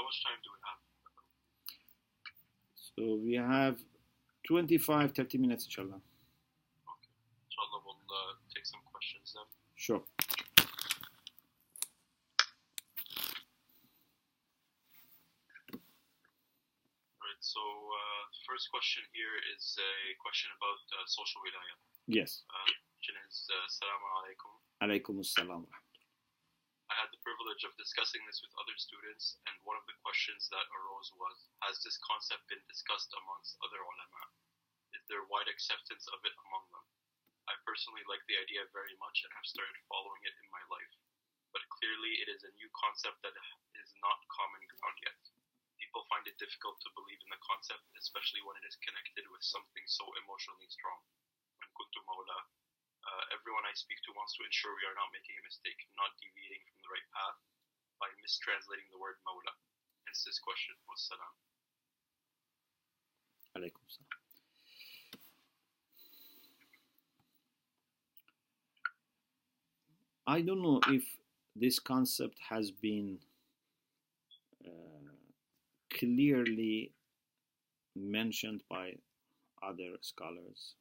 much time do we have? So we have 25, 30 minutes, inshallah. Okay. Inshallah, we'll take some questions then. Sure. Right. So the first question here is a question about social wilayah. Yes. Question is Assalamu alaikum. Alaykum assalam. I had the privilege of discussing this with other students, and one of the questions that arose was, has this concept been discussed amongst other ulama? Is there wide acceptance of it among them? I personally like the idea very much and have started following it in my life. But clearly it is a new concept that is not common ground yet. People find it difficult to believe in the concept, especially when it is connected with something so emotionally strong. When kuntu mawla, everyone I speak to wants to ensure we are not making a mistake, not deviating from the right path by mistranslating the word mawla. Hence this question. Wassalam. Alaykum assalam. I don't know if this concept has been clearly mentioned by other scholars,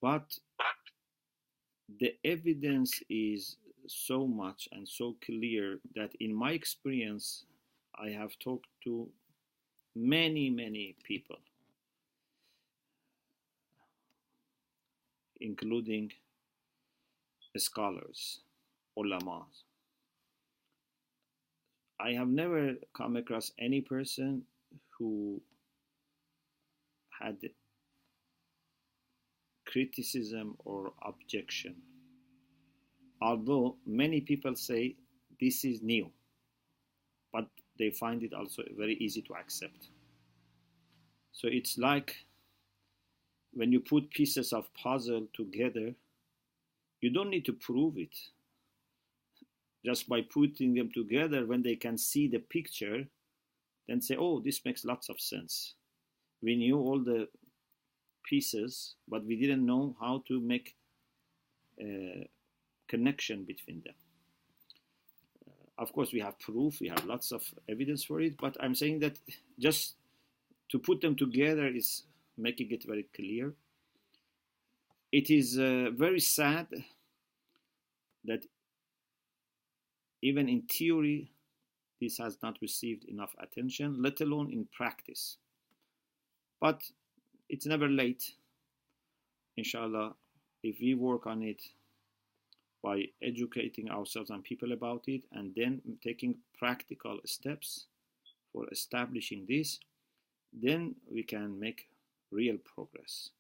but the evidence is so much and so clear that in my experience I have talked to many people, including scholars, ulamas. I have never come across any person who had criticism or objection, although many people say this is new, but they find it also very easy to accept. So it's like when you put pieces of puzzle together, you don't need to prove it. Just by putting them together, when they can see the picture, then say, oh, this makes lots of sense. We knew all the pieces, but we didn't know how to make a connection between them. Of course, we have proof, we have lots of evidence for it, but I'm saying that just to put them together is making it very clear. It is very sad that even in theory, this has not received enough attention, let alone in practice. But it's never late, inshallah, if we work on it by educating ourselves and people about it, and then taking practical steps for establishing this, then we can make real progress.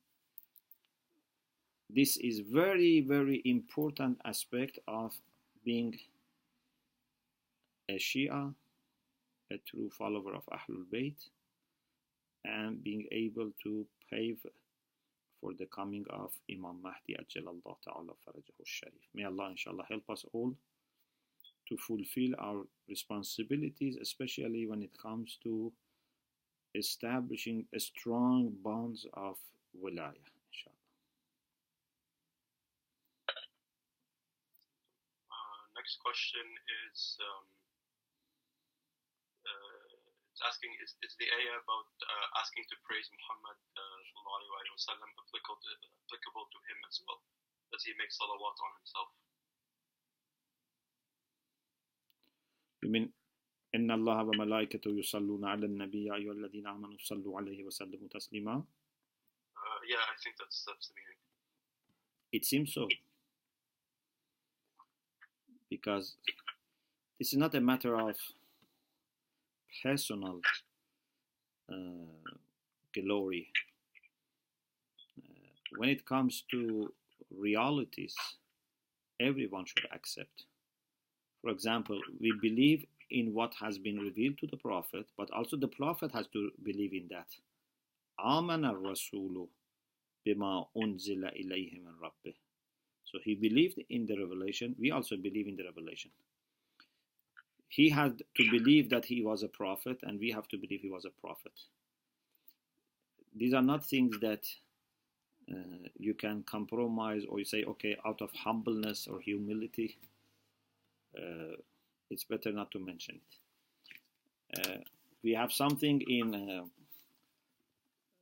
This is very important aspect of being a Shia, a true follower of Ahlul Bayt, and being able to pave for the coming of Imam Mahdi Ajjalallahu Ta'ala Farajahu Sharif. May Allah inshallah help us all to fulfill our responsibilities, especially when it comes to establishing a strong bonds of wilayah, inshallah. Next question is it's asking, is the ayah about asking to praise Muhammad applicable to him as well? Does he make salawat on himself? You mean إن الله وملائكته يصلون على النبي يا أيها الذين آمنوا صلوا عليه وسلموا تسليما? Yeah, I think that's the meaning. It seems so, because this is not a matter of personal glory. When it comes to realities, everyone should accept. For example, we believe in what has been revealed to the Prophet, but also the Prophet has to believe in that. آمن الرسول بما أنزل إليه من ربه. So he believed in the revelation. We also believe in the revelation. He had to believe that he was a prophet, and we have to believe he was a prophet. These are not things that you can compromise, or you say, okay, out of humbleness or humility, it's better not to mention it. We have something in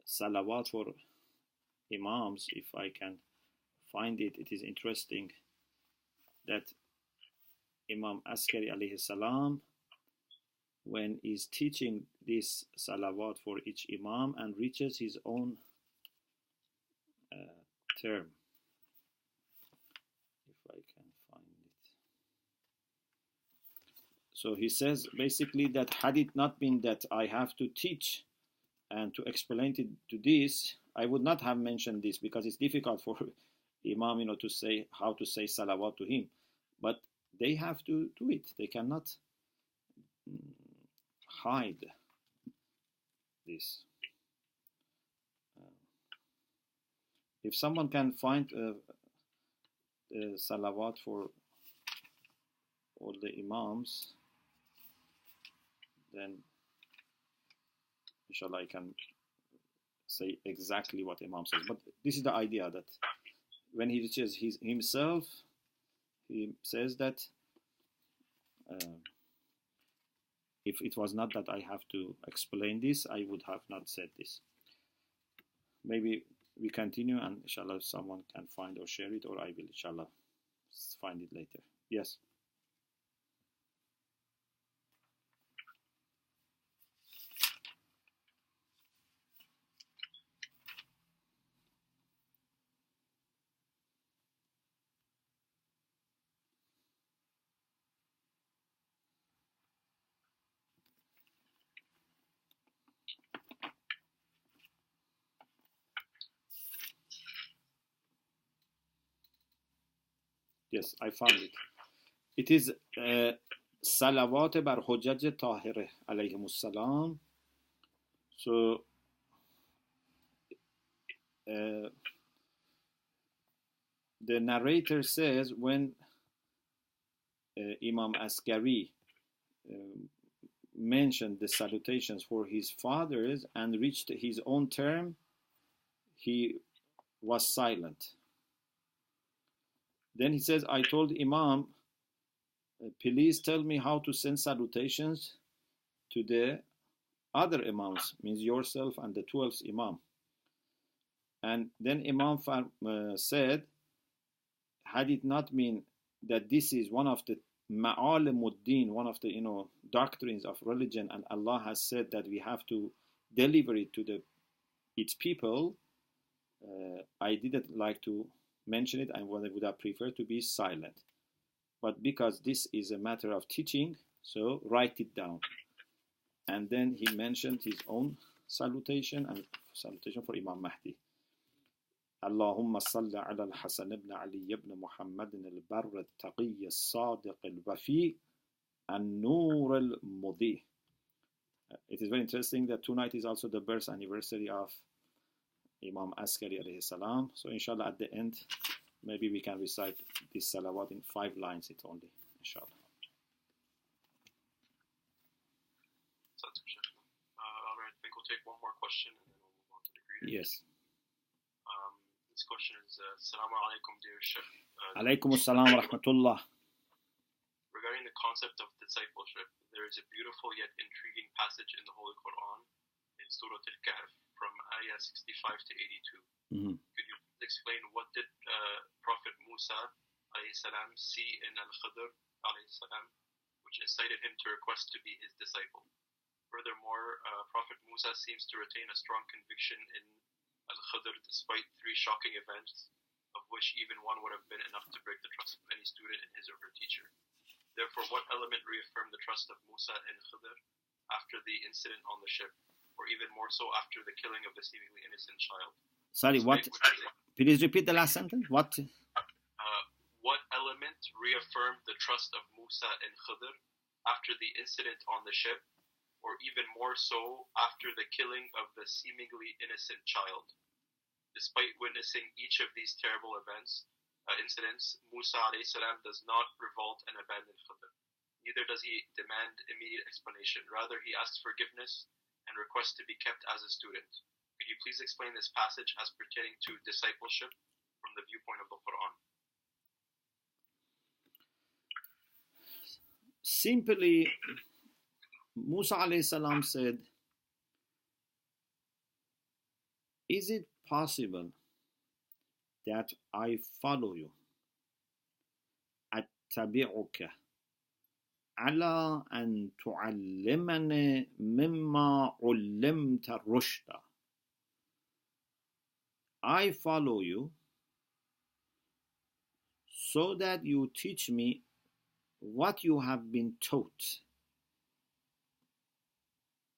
salawat for imams. If I can find it, it is interesting that Imam Askari alayhi salam, when he's teaching this salawat for each imam and reaches his own term, if I can find it. So he says basically that had it not been that I have to teach and to explain it to this, I would not have mentioned this, because it's difficult for imam, to say how to say salawat to him. But they have to do it. They cannot hide this. If someone can find salawat for all the imams, then inshallah I can say exactly what imam says. But this is the idea, that when he reaches himself, he says that if it was not that I have to explain this, I would have not said this. Maybe we continue, and inshallah someone can find or share it, or I will inshallah find it later. Yes. Yes, I found it. It is salawat bar Hujjaj Tahirah alayhimus salam. So the narrator says when Imam Askari mentioned the salutations for his fathers and reached his own term, he was silent. Then he says, I told Imam, please tell me how to send salutations to the other imams, means yourself and the 12th imam. And then Imam said, had it not been that this is one of the ma'alimuddin, one of the doctrines of religion, and Allah has said that we have to deliver it to its people, I didn't like to mention it, and I would have preferred to be silent. But because this is a matter of teaching, so write it down. And then he mentioned his own salutation and salutation for Imam Mahdi. Allahumma salli ala al-Hasan ibn Ali ibn Muhammad al-Barr al-Taqi al-Sadiq al-Wafi al-Nur al-Mudi. It is very interesting that tonight is also the birth anniversary of Imam Askari alayhi salam. So inshallah at the end, maybe we can recite this salawat in 5 lines it only, inshallah. All right, I think we'll take one more question and then we'll move on to the greeting. Yes. This question is, Assalamu alaikum, dear Sheikh. Alaykum assalam wa rahmatullah. Regarding the concept of discipleship, there is a beautiful yet intriguing passage in the Holy Quran in Surah Al-Kahf from ayah 65 to 82. Could you explain what did Prophet Musa alayhi salam see in Al-Khidr alayhi salam, which incited him to request to be his disciple? Furthermore, Prophet Musa seems to retain a strong conviction in Al-Khidr despite 3 shocking events, of which even one would have been enough to break the trust of any student in his or her teacher. Therefore, what element reaffirmed the trust of Musa in Khidr after the incident on the ship, or even more so after the killing of the seemingly innocent child? Sorry, what? Please repeat the last sentence. What? What element reaffirmed the trust of Musa in Khidr after the incident on the ship, or even more so after the killing of the seemingly innocent child? Despite witnessing each of these terrible incidents, Musa a.s. does not revolt and abandon Khidr. Neither does he demand immediate explanation. Rather, he asks forgiveness and requests to be kept as a student. Could you please explain this passage as pertaining to discipleship from the viewpoint of the Quran? Simply, Musa alayhi salam said, is it possible that I follow you, أتبعك على أن تعلمني مما علمت الرشد. I follow you so that you teach me what you have been taught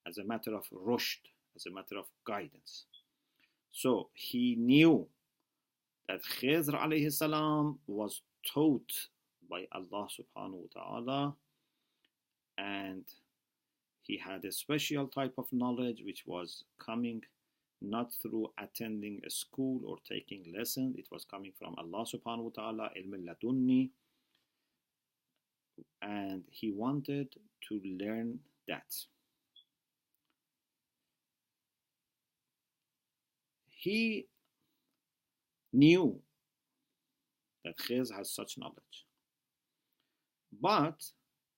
as a matter of rushd, as a matter of guidance. So he knew that Khidr alayhi salam was taught by Allah subhanahu wa ta'ala, and he had a special type of knowledge which was coming not through attending a school or taking lessons. It was coming from Allah subhanahu wa ta'ala, ilm ladunni, and he wanted to learn that. He knew that Khidr has such knowledge, but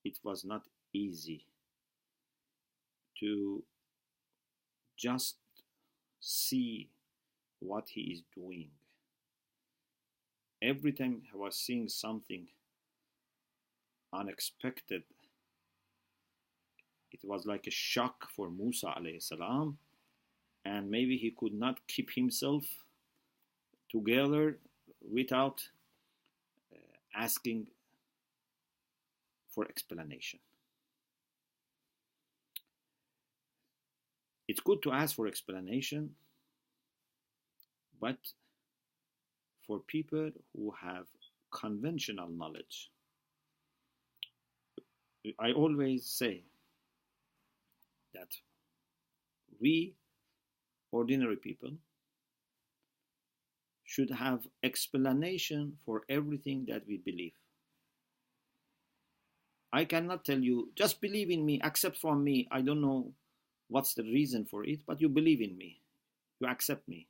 it was not easy to just see what he is doing. Every time he was seeing something unexpected, it was like a shock for Musa alayhi salam, and maybe he could not keep himself together without asking for explanation. It's good to ask for explanation, but for people who have conventional knowledge, I always say that we, ordinary people, should have explanation for everything that we believe. I cannot tell you, just believe in me, accept from me. I don't know what's the reason for it, but you believe in me, you accept me.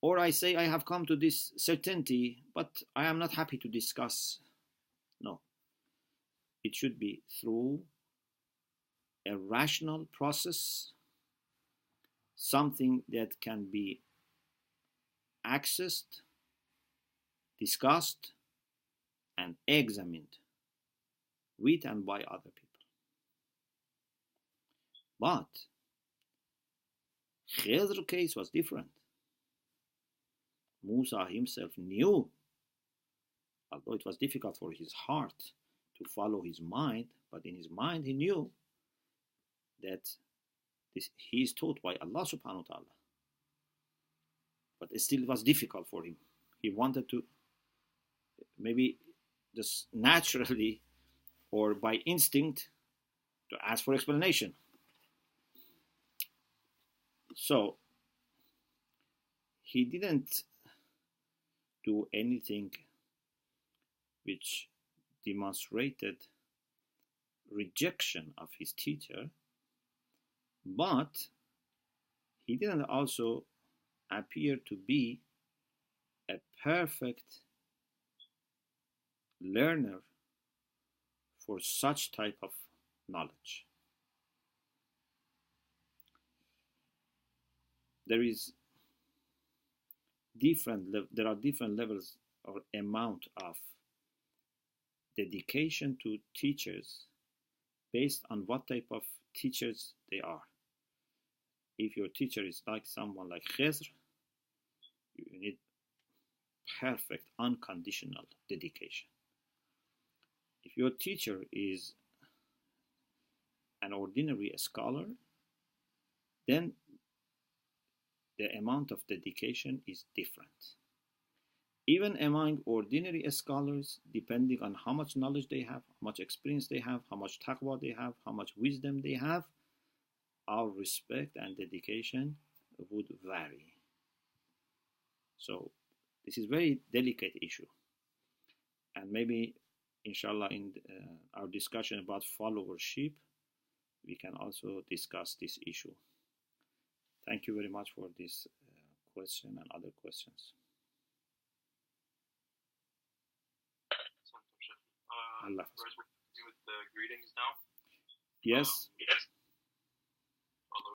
Or I say I have come to this certainty, but I am not happy to discuss. No. It should be through a rational process, something that can be accessed, discussed, and examined with and by other people. But Khidr's case was different. Musa himself knew, although it was difficult for his heart to follow his mind, but in his mind he knew that he is taught by Allah subhanahu wa ta'ala. But it still was difficult for him. He wanted to maybe just naturally or by instinct to ask for explanation. So he didn't do anything which demonstrated rejection of his teacher, but he didn't also appear to be a perfect learner for such type of knowledge. There are different levels or amount of dedication to teachers based on what type of teachers they are. If your teacher is like someone like Khidr, you need perfect, unconditional dedication. If your teacher is an ordinary scholar, then the amount of dedication is different. Even among ordinary scholars, depending on how much knowledge they have, how much experience they have, how much taqwa they have, how much wisdom they have, our respect and dedication would vary. So this is a very delicate issue. And maybe, inshallah, in our discussion about followership, we can also discuss this issue. Thank you very much for this question and other questions. Allah. First, we're continuing with the greetings now. Yes. Yes.